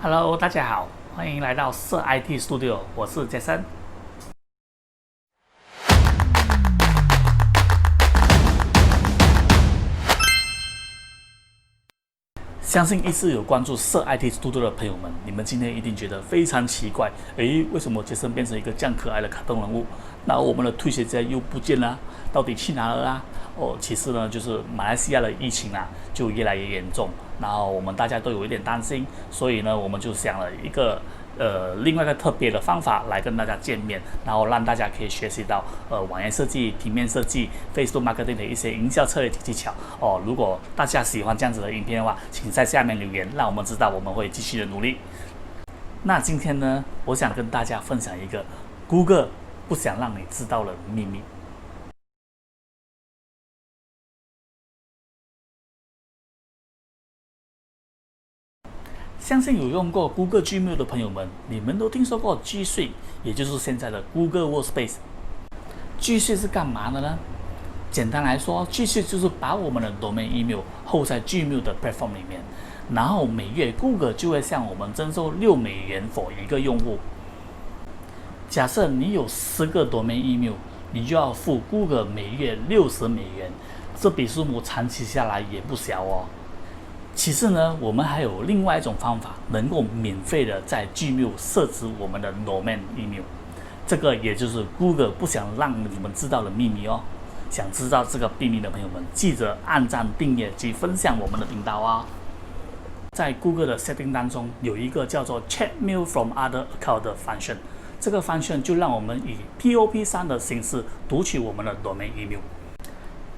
Hello，大家好，欢迎来到社 IT Studio，我是杰森。相信一直有关注社 IT Studio 的朋友们，你们今天一定觉得非常奇怪，为什么杰森变成一个这样可爱的卡通人物？那我们的退学家又不见了，到底去哪了啦？其实呢，就是马来西亚的疫情就越来越严重，然后我们大家都有一点担心，所以呢，我们就想了一个另外一个特别的方法来跟大家见面，然后让大家可以学习到网页设计、平面设计、Facebook Marketing 的一些营销策略技巧。如果大家喜欢这样子的影片的话，请在下面留言，让我们知道，我们会继续的努力。那今天呢，我想跟大家分享一个 Google 不想让你知道的秘密。相信有用过 Google Gmail 的朋友们，你们都听说过 G Suite， 也就是现在的 Google Workspace。G Suite 是干嘛的呢？简单来说 ，G Suite 就是把我们的 domain email hold 在 Gmail 的 platform 里面，然后每月 Google 就会向我们征收$6for一个用户。假设你有10个 domain email， 你就要付 Google 每月$60，这笔数目长期下来也不小哦。其次呢，我们还有另外一种方法，能够免费的在 Gmail 设置我们的 domain email， 这个也就是 Google 不想让你们知道的秘密哦。想知道这个秘密的朋友们，记得按赞、订阅及分享我们的频道啊。在 Google 的 setting 当中，有一个叫做 Check Mail from Other Account 的 function， 这个 function 就让我们以 POP3 的形式读取我们的 domain email。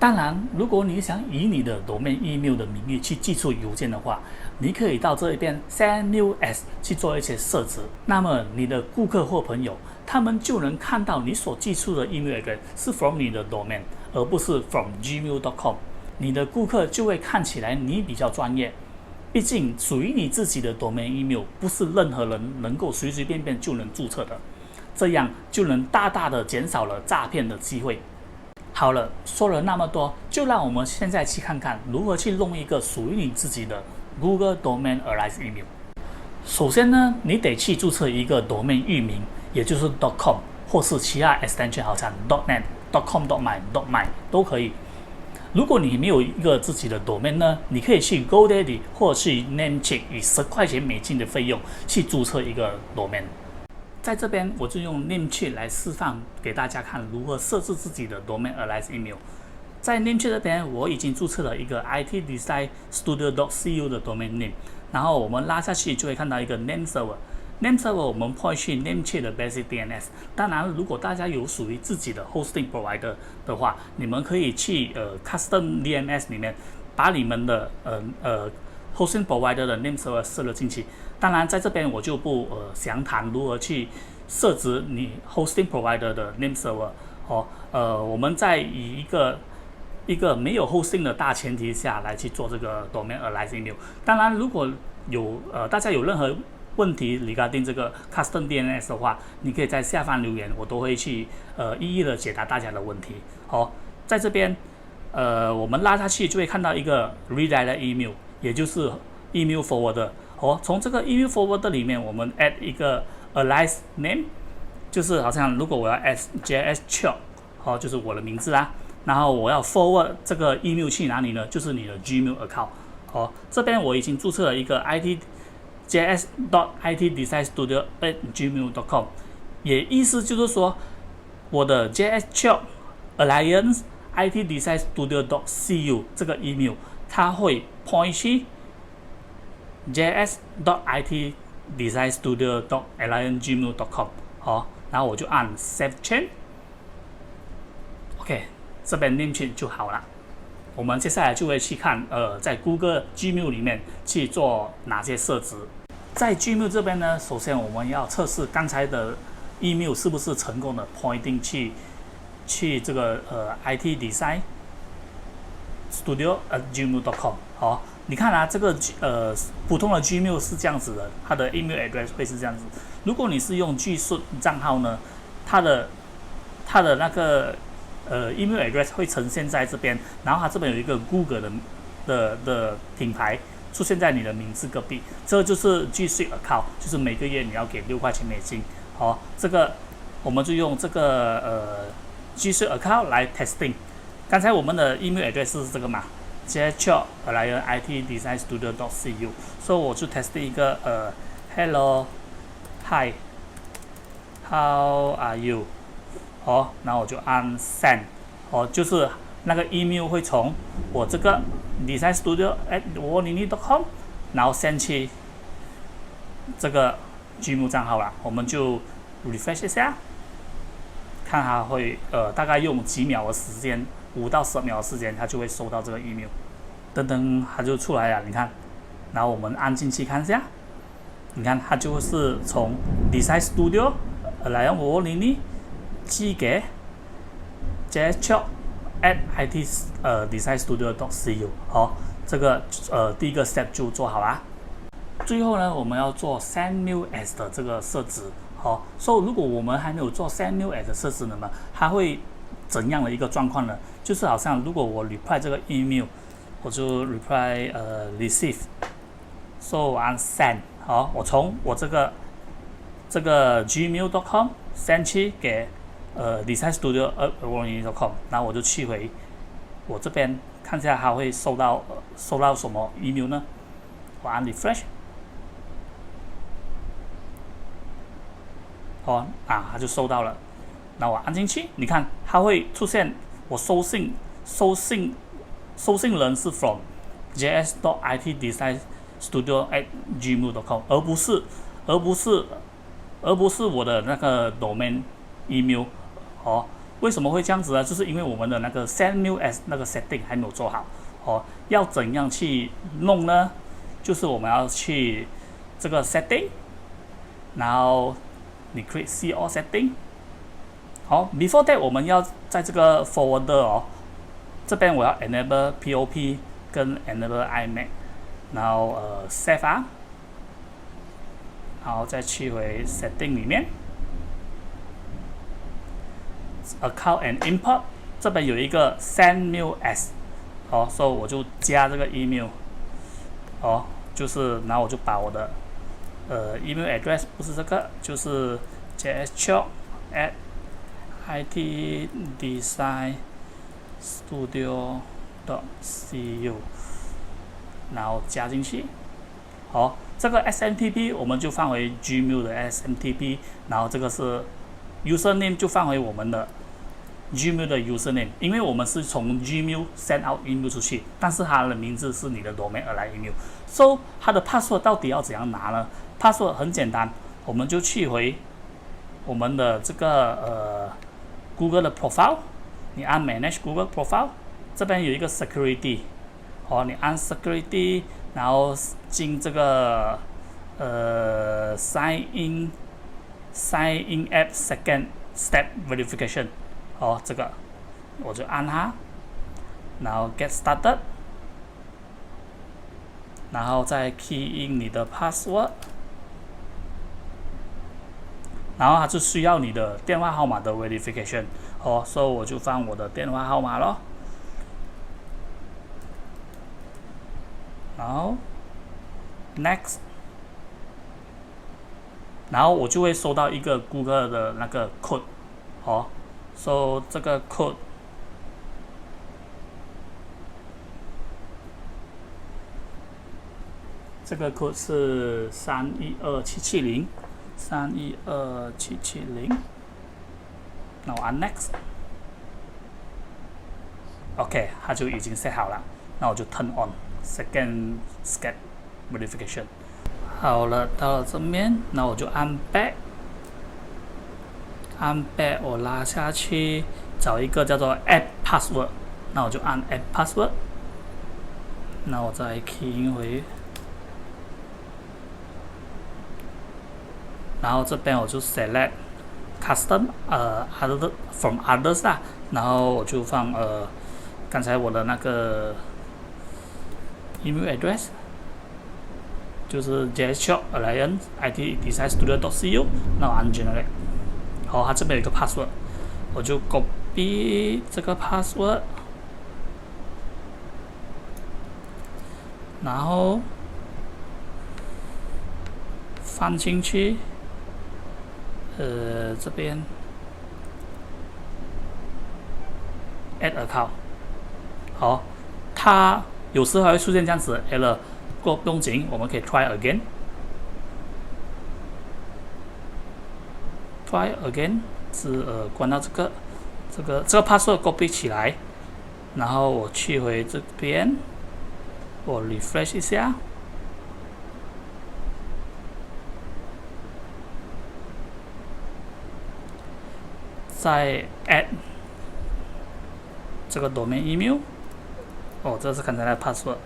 当然，如果你想以你的 domain email 的名义去寄出邮件的话，你可以到这边 Send Mail As 去做一些设置。那么你的顾客或朋友，他们就能看到你所寄出的 email address 是 from 你的 domain， 而不是 from gmail.com。你的顾客就会看起来你比较专业。毕竟属于你自己的 domain email 不是任何人能够随随便便就能注册的，这样就能大大的减少了诈骗的机会。好了，说了那么多，就让我们现在去看看如何去弄一个属于你自己的 Google Domain Alias Email。首先呢，你得去注册一个 domain 域名，也就是 .com 或是其他 extension， 好像 .net、.com.my、.my 都可以。如果你没有一个自己的 domain 呢，你可以去 GoDaddy 或去 Namecheap 以$10美金的费用去注册一个 domain。在这边，我就用 Namecheap 来示范给大家看如何设置自己的 Domain Alias Email。在 Namecheap 这边，我已经注册了一个 itdesignstudio.cu 的 domain name， 然后我们拉下去就会看到一个 Name Server。Name Server 我们point去 Namecheap 的 Basic DNS。当然，如果大家有属于自己的 Hosting Provider 的话，你们可以去Custom DNS 里面把你们的Hosting Provider 的 Name Server 设了进去。当然，在这边我就不详谈如何去设置你 Hosting Provider 的 Name Server。我们在以一个没有 Hosting 的大前提下来去做这个 Domain Alias Email。当然，如果有大家有任何问题 regarding 这个 Custom DNS 的话，你可以在下方留言，我都会去一一的解答大家的问题。在这边我们拉下去就会看到一个 Redirect Email， 也就是 Email Forwarder。从这个 Email Forwarder 里面，我们 add 一个 alias name， 就是好像如果我要 add JS Chop， 就是我的名字啦。然后我要 forward 这个 email 去哪里呢？就是你的 Gmail account。这边我已经注册了一个 js.itdesignstudio@gmail.com， 也意思就是说，我的 JS Chop Alliance itdesignstudio.cu 这个 email， 它会 point 去js.itdesignstudio.alliance@gmail.com。 然后我就按 Save Change。OK， 这边 Namecheap 就好了。我们接下来就会去看在 Google Gmail 里面去做哪些设置。在 Gmail 这边呢，首先我们要测试刚才的 email 是不是成功的 pointing 去这个itdesignstudio@gmail.com。你看这个普通的 Gmail 是这样子的，它的 email address 会是这样子。如果你是用 G Suite 账号呢，它的那个email address 会呈现在这边，然后它这边有一个 Google 的品牌，出现在你的名字隔壁，这就是 G Suite account， 就是每个月你要给$6.美。好，这个我们就用这个G Suite account 来 testing。刚才我们的 email address 是这个嘛 ，jchok@itdesignstudio.cu， 所以我就 test 一个hello hi how are you， 好，然后我就按 send， 好，就是那个 email 会从我这个 designstudio@520.com， 然后 send 去这个 Gmail 账号啦，我们就 refresh 一下，看它会大概用几秒的时间，5到10秒的时间，它就会收到这个 email， 噔噔，它就出来了，你看，然后我们按进去看一下，你看它就是从 designstudio@520寄给 jchok@itdesignstudio.cu， 好，这个第一个 step 就做好啦。最后呢，我们要做 send mail as 的这个设置，好，所以如果我们还没有做 send mail as 的设置呢，它会怎样的一个状况呢？就是好像如果我 reply 这个 email， 我就 reply receive， 所以我按 send， 好，我从我这个 gmail.com send 去给designstudio@520.com， 然后我就去回我这边看一下它会收到什么 email 呢？我按 refresh， 哦它就收到了。那我按进去，你看它会出现我收信人是 from js.itdesignstudio@gmail.com， 而不是我的那个 domain email。哦，为什么会这样子呢？就是因为我们的那个 send mail as 那个 setting 还没有做好。哦，要怎样去弄呢？就是我们要去这个 setting， 然后你 create see all setting。好 ，before that 我们要在这个 folder 这边我要 enable POP 跟 enable IMAP， 然后save 然后再去回 setting 里面 account and import， 这边有一个 send mail as， 所以我就加这个 email， 就是然后我就把我的email address 不是这个，就是 jchok@itdesignstudio.cu， 然后加进去。好，这个 SMTP 我们就放回 Gmail 的 SMTP， 然后这个是 username 就放回我们的 Gmail 的 username， 因为我们是从 Gmail send out email 出去，但是它的名字是你的 domain align email。So 它的 password 到底要怎样拿呢？ password 很简单，我们就去回我们的这个Google 的 profile， 你按 manage Google profile， 这边有一个 security， 你按 security， 然后进这个sign in app second step verification， 这个我就按它，然后 get started， 然后再 key in 你的 password， 然后它就需要你的电话号码的 verification， 所以我就放我的电话号码咯，然后 next， 然后我就会收到一个 Google 的那个 code， 所以这个 code 是312770，那我按 next，OK， 它就已經 set 好了，那我就 turn on second step verification。好了，到了这面，那我就按 back， 我拉下去找一个叫做 add password， 那我就按 add password， 那我再 key 回。然后这边我就 select custom other from others 啦，然后我就放刚才我的那个 email address， 就是 jchok@itdesignstudio.cu， 那我按 generate， 好，它这边有一个 password， 我就 copy 这个 password， 然后放进去，这边 add account， 好，它有时候还会出现这样子的 error， 不用紧，我们可以 try again，try again 是关到这个 password copy 起来，然后我去回这边，我 refresh 一下。再 add 这个 domain email， 这是刚才的 password，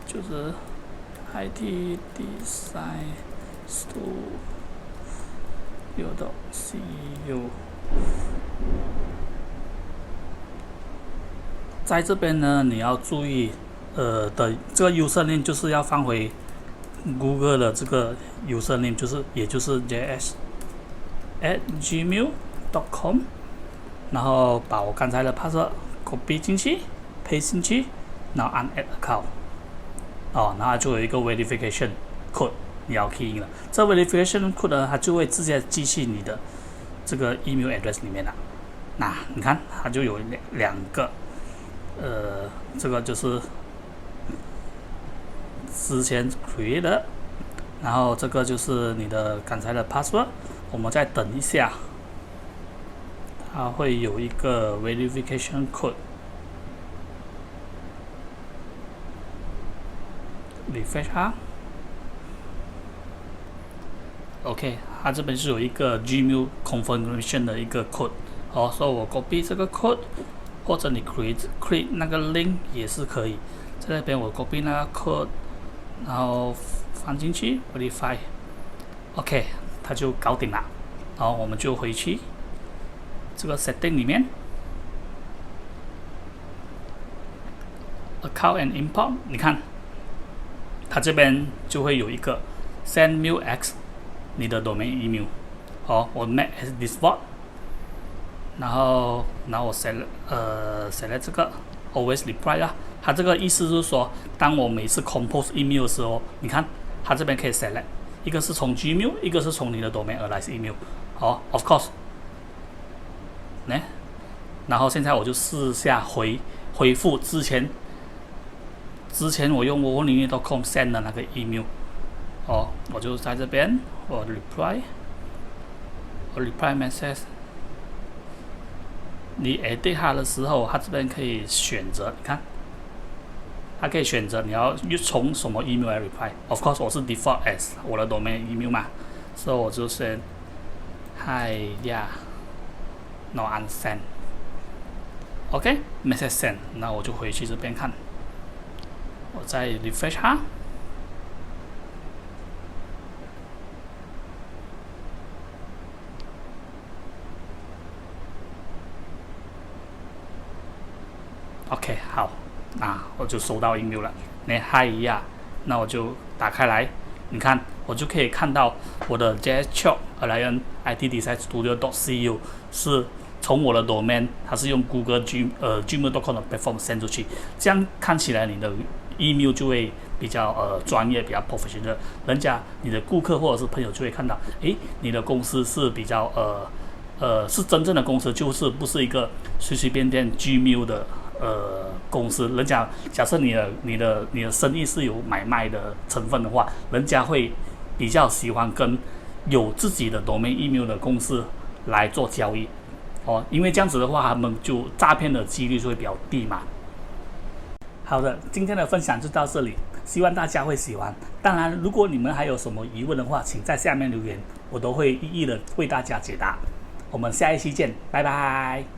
就是 IT Design Studio.cu。在这边呢，你要注意，的这个 username 就是要放回 Google 的这个 username， 也就是 js@gmail.com， 然后把我刚才的 password copy 进去 ，paste 进去，然后按 add account， 然后就有一个 verification code 你要 key in 了。这 verification code 呢，它就会直接寄去你的这个 email address 里面了。那你看，它就有两个，这个就是之前 create 的，然后这个就是你的刚才的 password， 我们再等一下。它会有一个 verification code， refresh 它。OK， 它这边是有一个 Gmail confirmation 的一个 code， 所以我 copy 这个 code， 或者你 create 那个 link 也是可以。在那边我 copy 那个 code， 然后放进去 verify，OK， 它就搞定了。然后我们就回去这个 setting 里面 ，account and import， 你看，它这边就会有一个 send mail x 你的 domain email， 我 make as default， 然后我 select 这个 always reply 啦。它这个意思就是说，当我每次 compose email 的时候，你看它这边可以 select， 一个是从 Gmail， 一个是从你的 domain 而来的 email， of course。然后现在我就试下回复之前我用我问你.com send 的那个 email， 我就在这边我 reply message， 你 edit 它的时候，它这边可以选择，你看，它可以选择你要从什么 email 来 reply。Of course， 我是 default as 我的 domain email 嘛，所以我就先 hi yeah。然后按 send，OK， message send， 那我就回去这边看，我再 refresh 它 ，OK， 好，那我就收到 email 了，hi yeah， 那我就打开来，你看，我就可以看到我的 JS Alliance IT Design Studio.cu 是从我的 domain， 它是用 Google Gmail.com 的 platform send 出去，这样看起来你的 email 就会比较专业，比较 professional， 你的顾客或者是朋友就会看到，你的公司是比较是真正的公司，就是不是一个随随便便 Gmail 的公司。人家假设你的生意是有买卖的成分的话，人家会比较喜欢跟有自己的 domain email 的公司来做交易。因为这样子的话，他们就诈骗的几率就会比较低嘛。好的，今天的分享就到这里，希望大家会喜欢。当然，如果你们还有什么疑问的话，请在下面留言，我都会一一的为大家解答。我们下一期见，拜拜。